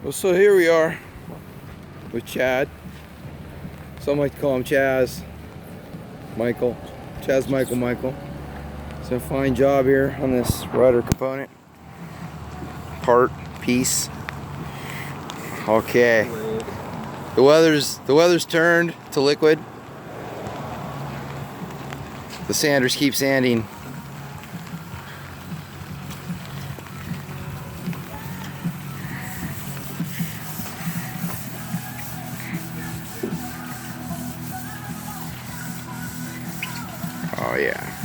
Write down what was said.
Well, so here we are with Chad. Some like to call him Chaz. Michael. Chaz Michael. It's a fine job here on this rudder component. Piece. Okay. The weather's turned to liquid. The sanders keep sanding. Oh yeah.